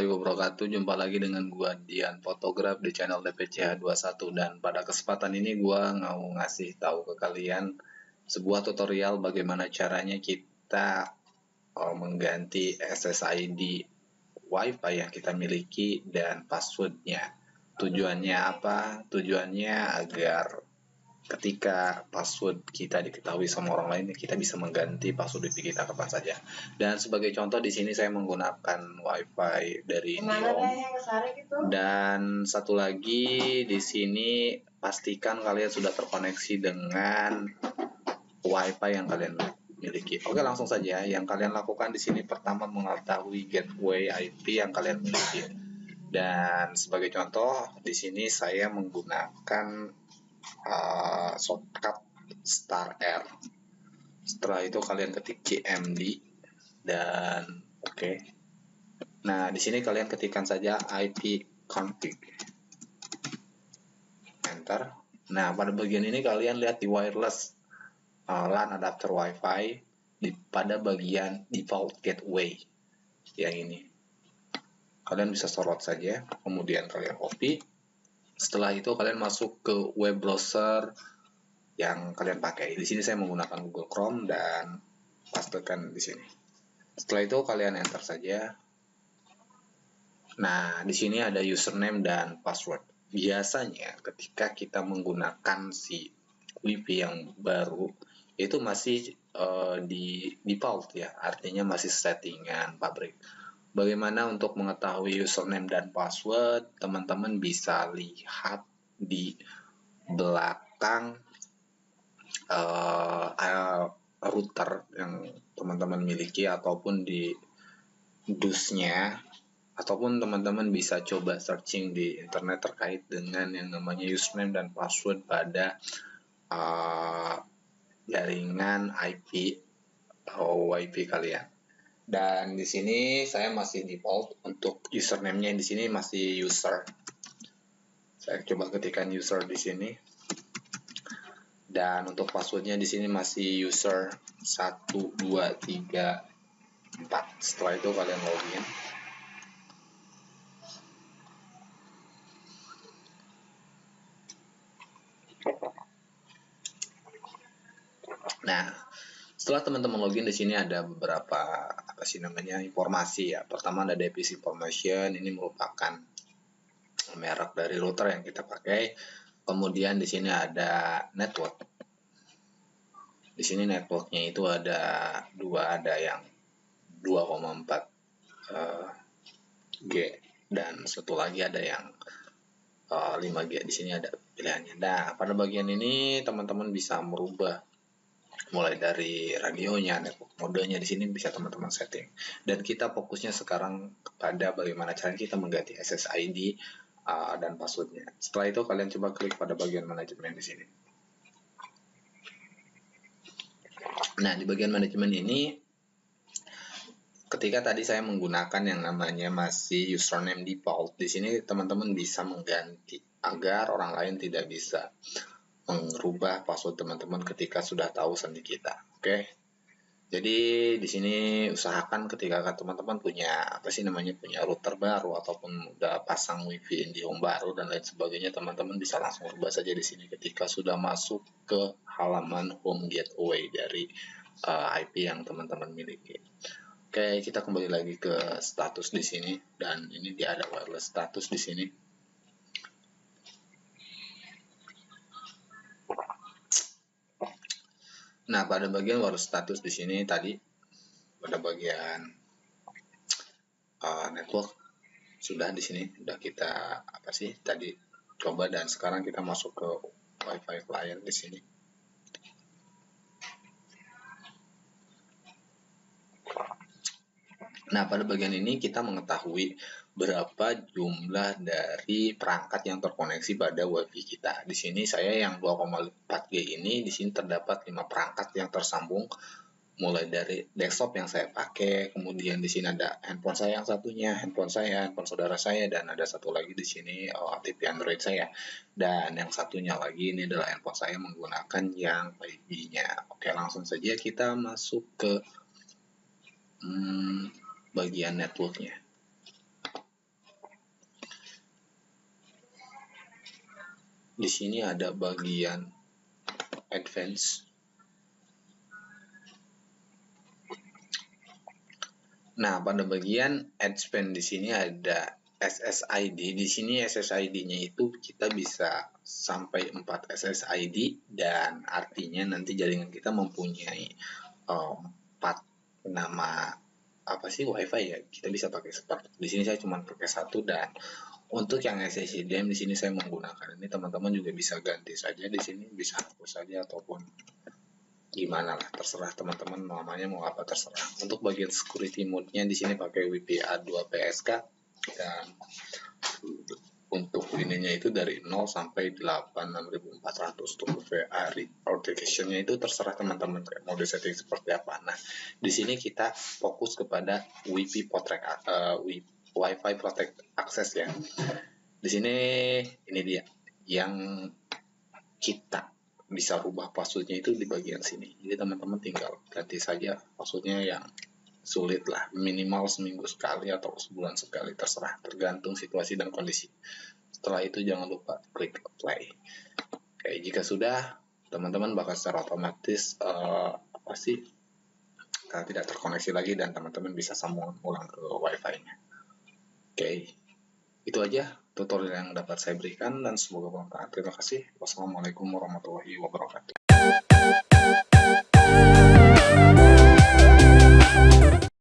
warahmatullahi wabarakatuh. Jumpa lagi dengan gua Dian Fotograf di channel DPCH21, dan pada kesempatan ini gua mau ngasih tahu ke kalian sebuah tutorial bagaimana caranya kita mengganti SSID WiFi yang kita miliki dan passwordnya. Tujuannya apa? Tujuannya agar ketika password kita diketahui sama orang lain, kita bisa mengganti password WiFi kita kapan saja. Dan sebagai contoh di sini saya menggunakan WiFi dari IndiHome. Dan satu lagi di sini, pastikan kalian sudah terkoneksi dengan WiFi yang kalian miliki. Oke, langsung saja. Yang kalian lakukan di sini pertama mengetahui gateway IP yang kalian miliki. Dan sebagai contoh di sini saya menggunakan shortcut star R. Setelah itu kalian ketik cmd dan oke. Nah, di sini kalian ketikkan saja IP config. Enter. Nah, pada bagian ini kalian lihat di wireless LAN adapter WiFi pada bagian default gateway yang ini. Kalian bisa sorot saja, kemudian kalian copy. Setelah itu kalian masuk ke web browser yang kalian pakai. Di sini saya menggunakan Google Chrome dan pastekan di sini. Setelah itu kalian enter saja. Nah, di sini ada username dan password. Biasanya ketika kita menggunakan si WiFi yang baru itu masih di default ya, artinya masih settingan pabrik. Bagaimana untuk mengetahui username dan password? Teman-teman bisa lihat di belakang router yang teman-teman miliki ataupun di DUS-nya, ataupun teman-teman bisa coba searching di internet terkait dengan yang namanya username dan password pada jaringan IP atau WiFi kalian. Dan di sini saya masih default untuk username-nya, di sini masih user. Saya coba ketikkan user di sini. Dan untuk passwordnya di sini masih user 1 2 3 4. Setelah itu kalian login. Nah, setelah teman-teman login di sini ada beberapa informasi ya. Pertama ada device information, ini merupakan merek dari router yang kita pakai. Kemudian di sini ada network. Di sini networknya itu ada dua, ada yang 2,4 G dan satu lagi ada yang 5G. Di sini ada pilihannya. Nah, pada bagian ini teman-teman bisa merubah mulai dari radionya, network modenya, di sini bisa teman-teman setting. Dan kita fokusnya sekarang kepada bagaimana cara kita mengganti SSID dan passwordnya. Setelah itu kalian coba klik pada bagian manajemen di sini. Nah, di bagian manajemen ini, ketika tadi saya menggunakan yang namanya masih username default, di sini teman-teman bisa mengganti agar orang lain tidak bisa merubah password teman-teman ketika sudah tahu sandi kita. Oke. Jadi di sini usahakan ketika teman-teman punya punya router baru ataupun udah pasang WiFi IndiHome baru dan lain sebagainya, teman-teman bisa langsung rubah saja di sini ketika sudah masuk ke halaman home gateway dari IP yang teman-teman miliki. Oke, kita kembali lagi ke status di sini, dan ini dia ada wireless status di sini. Nah, pada bagian wireless status di sini tadi pada bagian network sudah di sini udah kita tadi coba, dan sekarang kita masuk ke WiFi client di sini. Nah, pada bagian ini kita mengetahui berapa jumlah dari perangkat yang terkoneksi pada WiFi kita. Di sini saya yang 2,4G ini, di sini terdapat 5 perangkat yang tersambung, mulai dari desktop yang saya pakai, kemudian di sini ada handphone saya yang satunya, handphone saudara saya, dan ada satu lagi di sini TV Android saya. Dan yang satunya lagi ini adalah handphone saya menggunakan yang 5G-nya. Oke, langsung saja kita masuk ke bagian networknya. di sini ada bagian advance. Nah, pada bagian advance di sini ada SSID. Di sini SSID-nya itu kita bisa sampai 4 SSID, dan artinya nanti jaringan kita mempunyai 4 nama WiFi ya. Kita bisa pakai seperti di sini saya cuma pakai satu, dan untuk yang SSID di sini saya menggunakan ini. Teman-teman juga bisa ganti saja di sini, bisa hapus saja ataupun gimana lah, terserah teman-teman namanya mau apa, terserah. Untuk bagian security mode-nya di sini pakai WPA 2 PSK, dan untuk ininya itu dari 0 sampai 86400. Untuk VA authentication-nya itu terserah teman-teman mode setting seperti apa. Nah, di sini kita fokus kepada Wi-Fi Protect Access ya. Di sini ini dia yang kita bisa rubah passwordnya itu di bagian sini. Jadi teman-teman tinggal ganti saja passwordnya yang sulit lah, minimal seminggu sekali atau sebulan sekali, terserah, tergantung situasi dan kondisi. Setelah itu jangan lupa klik apply. Oke, jika sudah, teman-teman bakal secara otomatis tidak terkoneksi lagi, dan teman-teman bisa sambung ulang ke wifi-nya. Oke, itu aja tutorial yang dapat saya berikan dan semoga bermanfaat. Terima kasih. Wassalamualaikum warahmatullahi wabarakatuh.